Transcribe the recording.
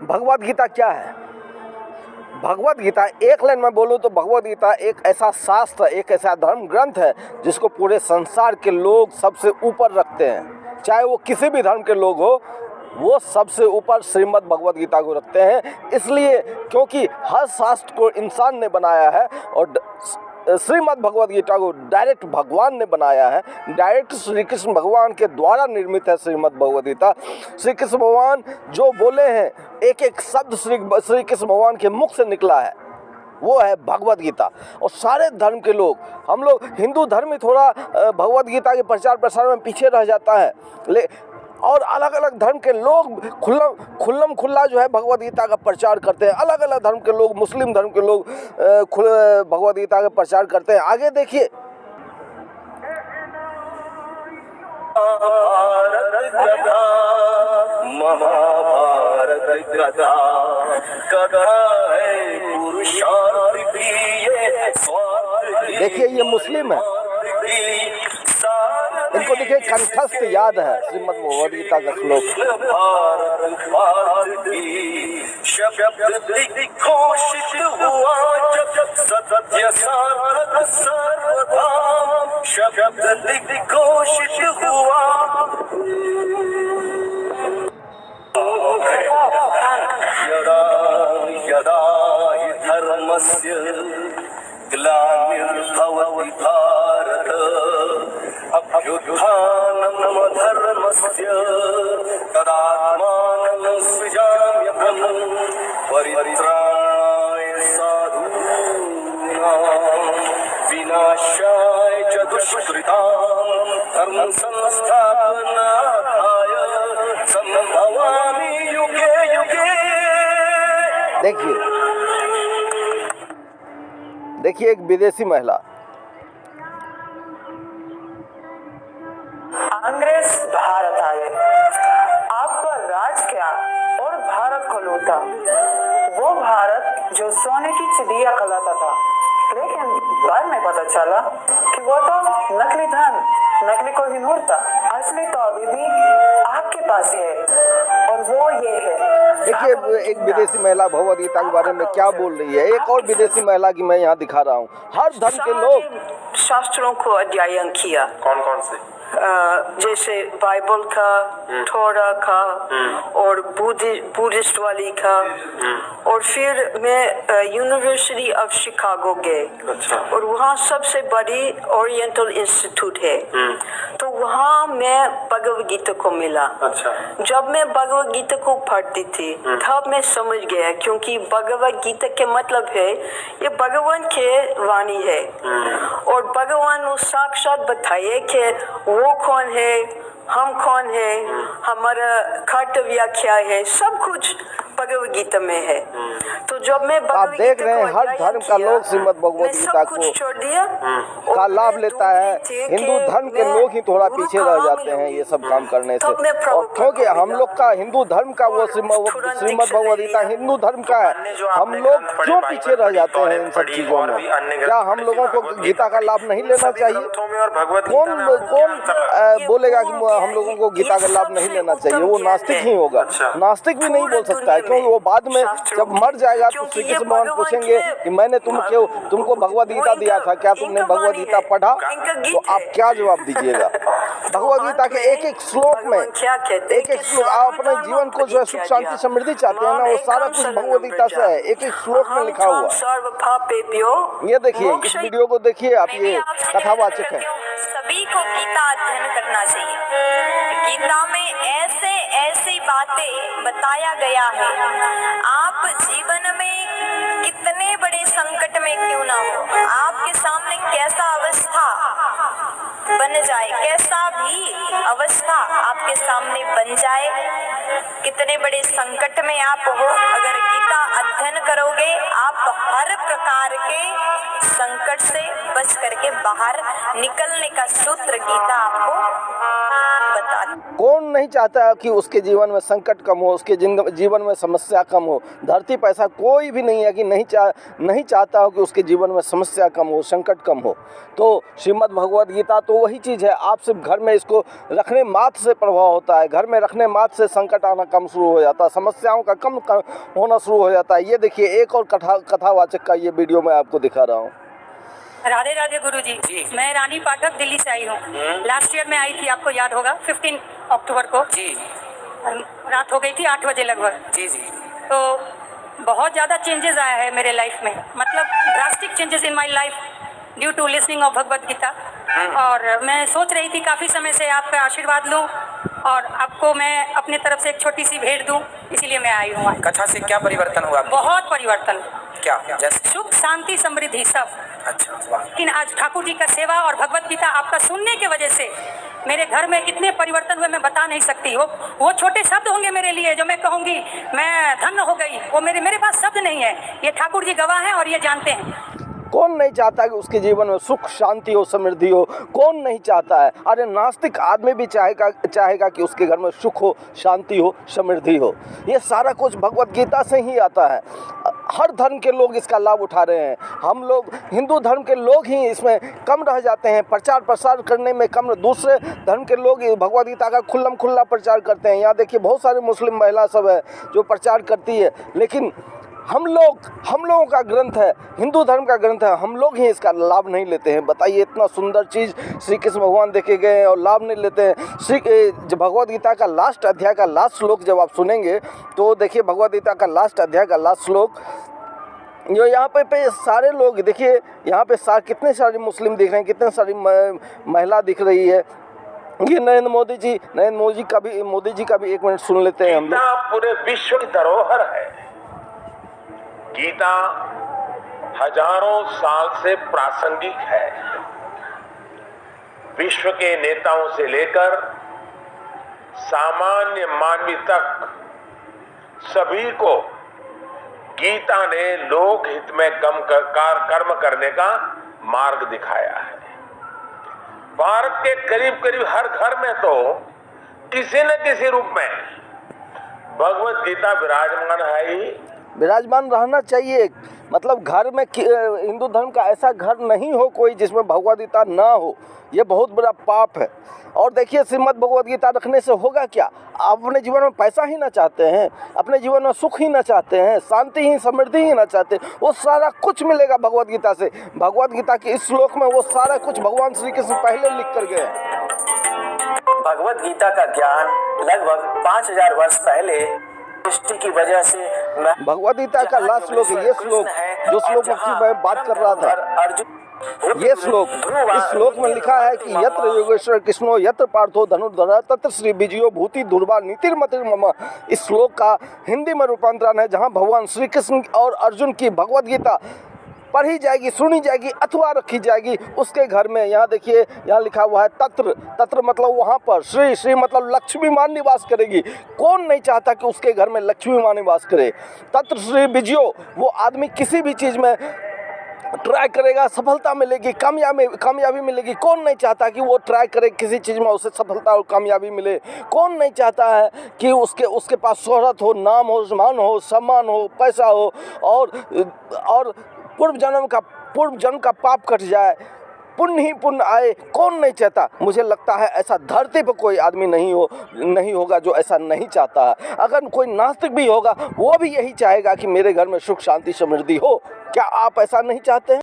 भगवद गीता क्या है? भगवद गीता, एक लाइन में बोलूँ तो भगवद गीता एक ऐसा शास्त्र, एक ऐसा धर्म ग्रंथ है जिसको पूरे संसार के लोग सबसे ऊपर रखते हैं। चाहे वो किसी भी धर्म के लोग हो, वो सबसे ऊपर श्रीमद् भगवद गीता को रखते हैं। इसलिए क्योंकि हर शास्त्र को इंसान ने बनाया है और श्रीमद् भगवद गीता को डायरेक्ट भगवान ने बनाया है, डायरेक्ट श्री कृष्ण भगवान के द्वारा निर्मित है श्रीमद् भगवद गीता। श्री कृष्ण भगवान जो बोले हैं, एक एक शब्द श्री कृष्ण भगवान के मुख से निकला है, वो है भगवद गीता। और सारे धर्म के लोग, हम लोग हिंदू धर्म ही थोड़ा भगवद गीता के प्रचार प्रसार में पीछे रह जाता है, और अलग अलग धर्म के लोग खुल्लम खुल्ला जो है भगवद गीता का प्रचार करते हैं। अलग अलग धर्म के लोग, मुस्लिम धर्म के लोग भगवद गीता का प्रचार करते हैं। आगे देखिए, महाभारत कथा है पुरुषार्थ भी ये स्वार्थ। देखिए ये मुस्लिम है, इनको देखिए कंठस्थ याद है श्रीमद् भगवद गीता का श्लोक। शब्द घोषित हुआ जब सत्य सारथ सर्वधाम, शब्द घोषित हुआ। यदा यदा हि धर्मस्य ग्लानिर्भवति भारत, अभ्युत्थानम् धर्मस्य तदात्मानं सृजाम्यहम्, परित्राणाय साधूनां विनाशाय च दुष्कृतां, धर्म संस्थापनाय संभवामि युगे युगे। देखिए एक विदेशी महिला, अंग्रेज भारत आए, आप पर राज किया और भारत को लूटा। वो भारत जो सोने की चिड़िया कहलाता था, लेकिन बाद में पता चला कि वो तो नकली धन, नकली कोहिनूर था। असली तो अभी भी आपके पास है, और वो ये है। देखिए एक विदेशी महिला भगवद गीता के बारे में क्या बोल रही है। एक और विदेशी महिला की मैं यहाँ दिखा रहा हूँ। हर धर्म के लोग शास्त्रों को अध्ययन किया। कौन कौन से? जैसे बाइबल का, थोड़ा का, और बुद्धिस्ट वाली का, और फिर मैं यूनिवर्सिटी ऑफ शिकागो गए। अच्छा। और वहाँ सबसे बड़ी ओरिएंटल इंस्टीट्यूट है, तो वहाँ मैं भगवद गीता को मिला। अच्छा। जब मैं भगवद गीता को पढ़ती थी तब मैं समझ गया, क्योंकि भगवद गीता के मतलब है ये भगवान के वाणी है, और भगवान को साक्षात बताइए कि वो कौन है, हम कौन है, हमारा कर्तव्य क्या है, सब कुछ भगवद गीता में है। तो जब मैं आप देख रहे हैं हर धर्म का लोग श्रीमद् भगवद गीता को छोड़ दिया का लाभ लेता है। हिंदू धर्म के लोग ही थोड़ा पीछे रह जाते हैं ये सब काम करने से, और क्योंकि हम लोग का हिंदू धर्म का वो श्रीमद् भगवद गीता हिंदू धर्म का है, हम लोग क्यों पीछे रह जाते हैं इन सब चीजों में? क्या हम लोगों को गीता का लाभ नहीं लेना चाहिए? कौन बोलेगा कि हम लोगों को गीता का लाभ नहीं लेना चाहिए? वो नास्तिक ही होगा। नास्तिक भी नहीं बोल सकता है, क्योंकि वो बाद में जब मर जाएगा तो श्री कृष्ण भगवान पूछेंगे कि मैंने तुमको भगवद गीता दिया था, क्या तुमने भगवद गीता पढ़ा? तो आप क्या जवाब दीजिएगा? भगवद गीता के एक एक श्लोक में, एक एक श्लोक, आप अपने जीवन को जो है सुख शांति समृद्धि चाहते हैं ना, वो सारा कुछ भगवद गीता से है, एक एक श्लोक में लिखा हुआ। ये देखिए, इस वीडियो को देखिए आप, ये कथावाचक है। सभी को गीता अध्ययन करना चाहिए। गीता में ऐसी बातें बताया गया है, आप जीवन में कितने बड़े संकट में क्यों ना हो, आपके सामने कैसा अवस्था बन जाए, कैसा भी अवस्था आपके सामने बन जाए, कितने बड़े संकट में आप हो, अगर गीता अध्ययन करोगे आप हर प्रकार के संकट से बच करके बाहर निकलने का सूत्र गीता आपको बता। कौन नहीं चाहता है कि उसके जीवन में संकट कम हो, उसके जीवन में समस्या कम हो। धरती पर ऐसा कोई भी नहीं है कि नहीं चाहता हो कि उसके जीवन में समस्या कम हो, संकट कम हो। तो श्रीमद् भगवद गीता तो वही चीज़ है। आप सिर्फ घर में इसको रखने मात्र से प्रभाव होता है, घर में रखने मात्र से संकट आना कम शुरू हो जाता है, समस्याओं का कम होना शुरू हो जाता है। ये देखिए एक और कथावाचक का ये वीडियो मैं आपको दिखा रहा हूँ। राधे राधे गुरुजी। मैं रानी पाठक दिल्ली से आई हूँ। लास्ट ईयर में आई थी, आपको याद होगा, 15 अक्टूबर को जी। रात हो गई थी 8 बजे लगभग जी। तो बहुत ज़्यादा चेंजेस आया है मेरे लाइफ में, मतलब drastic changes in my life due to listening of Bhagavad Gita. और मैं सोच रही थी काफ़ी समय से आपका आशीर्वाद लूँ और आपको मैं अपनी तरफ से एक छोटी सी भेंट दूँ, इसीलिए मैं आई हूँ। कथा से क्या परिवर्तन हुआ? बहुत परिवर्तन। क्या? जैसे सुख शांति समृद्धि सब। अच्छा, वाह। लेकिन आज ठाकुर जी का सेवा और भगवत गीता आपका सुनने के वजह से मेरे घर में इतने परिवर्तन हुए, मैं बता नहीं सकती। वो छोटे शब्द होंगे मेरे लिए जो मैं कहूँगी मैं धन्य हो गई, वो मेरे पास शब्द नहीं है। ये ठाकुर जी गवाह हैं और ये जानते हैं। कौन नहीं चाहता कि उसके जीवन में सुख शांति हो, समृद्धि हो? कौन नहीं चाहता है? अरे नास्तिक आदमी भी चाहेगा कि उसके घर में सुख हो, शांति हो, समृद्धि हो। ये सारा कुछ भगवद गीता से ही आता है। हर धर्म के लोग इसका लाभ उठा रहे हैं। हम लोग हिंदू धर्म के लोग ही इसमें कम रह जाते हैं, प्रचार प्रसार करने में कम। दूसरे धर्म के लोग भगवद गीता का खुल्ला प्रचार करते हैं। यहाँ देखिए बहुत सारे मुस्लिम महिला सब है जो प्रचार करती है, लेकिन हम लोगों का ग्रंथ है, हिंदू धर्म का ग्रंथ है, हम लोग ही इसका लाभ नहीं लेते हैं। बताइए, इतना सुंदर चीज़ श्री कृष्ण भगवान देखे गए हैं और लाभ नहीं लेते हैं। भगवद गीता का लास्ट अध्याय का लास्ट श्लोक जब आप सुनेंगे तो देखिए, भगवद गीता का लास्ट अध्याय का लास्ट श्लोक जो यहाँ पे सारे लोग देखिए, यहाँ पे कितने सारे मुस्लिम दिख रहे हैं, कितने सारी महिला दिख रही है। ये नरेंद्र मोदी जी का भी एक मिनट सुन लेते हैं हम लोग। पूरे विश्व की धरोहर है। गीता हजारों साल से प्रासंगिक है। विश्व के नेताओं से लेकर सामान्य मानवी तक सभी को गीता ने लोक हित में कर्म करने का मार्ग दिखाया है। भारत के करीब करीब हर घर में तो किसी न किसी रूप में भगवत गीता विराजमान है ही। विराजमान रहना चाहिए। मतलब घर में हिंदू धर्म का ऐसा घर नहीं हो कोई जिसमें भगवद गीता ना हो। ये बहुत बड़ा पाप है। और देखिए, श्रीमद् भगवद गीता रखने से होगा क्या? आप अपने जीवन में पैसा ही ना चाहते हैं, अपने जीवन में सुख ही ना चाहते हैं, शांति ही, समृद्धि ही ना चाहते, वो सारा कुछ मिलेगा भगवद गीता से। भगवद गीता के इस श्लोक में वो सारा कुछ भगवान श्री कृष्ण पहले लिख कर गए हैं। भगवद गीता का ज्ञान लगभग 5000 वर्ष पहले दृष्टि की वजह से भगवद गीता का लास्ट श्लोक है। ये श्लोक जो श्लोक की मैं बात कर रहा था, ये श्लोक, इस श्लोक में लिखा है कि यत्र योगेश्वर कृष्णो यत्र पार्थो धनुर्धर तत्र श्री विजयो भूति दुर्वा नीतिर्मतिर मम। इस श्लोक का हिंदी में रूपांतरण है, जहां भगवान श्री कृष्ण और अर्जुन की भगवद गीता पढ़ी जाएगी, सुनी जाएगी अथवा रखी जाएगी उसके घर में। यहाँ देखिए, यहाँ लिखा हुआ है तत्र मतलब वहाँ पर, श्री मतलब लक्ष्मी मां निवास करेगी। कौन नहीं चाहता कि उसके घर में लक्ष्मी मां निवास करे? तत्र श्री विजयो, वो आदमी किसी भी चीज़ में ट्राई करेगा, सफलता मिलेगी, कामयाबी मिलेगी। कौन नहीं चाहता कि वो ट्राई करे किसी चीज़ में, उसे सफलता और कामयाबी मिले? कौन नहीं चाहता है कि उसके पास शोहरत हो, नाम हो, मान हो, सम्मान हो, पैसा हो और पूर्व जन्म का पाप कट जाए, पुण्य ही पुण्य आए? कौन नहीं चाहता? मुझे लगता है ऐसा धरती पर कोई आदमी नहीं होगा जो ऐसा नहीं चाहता है। अगर कोई नास्तिक भी होगा वो भी यही चाहेगा कि मेरे घर में सुख शांति समृद्धि हो। क्या आप ऐसा नहीं चाहते हैं?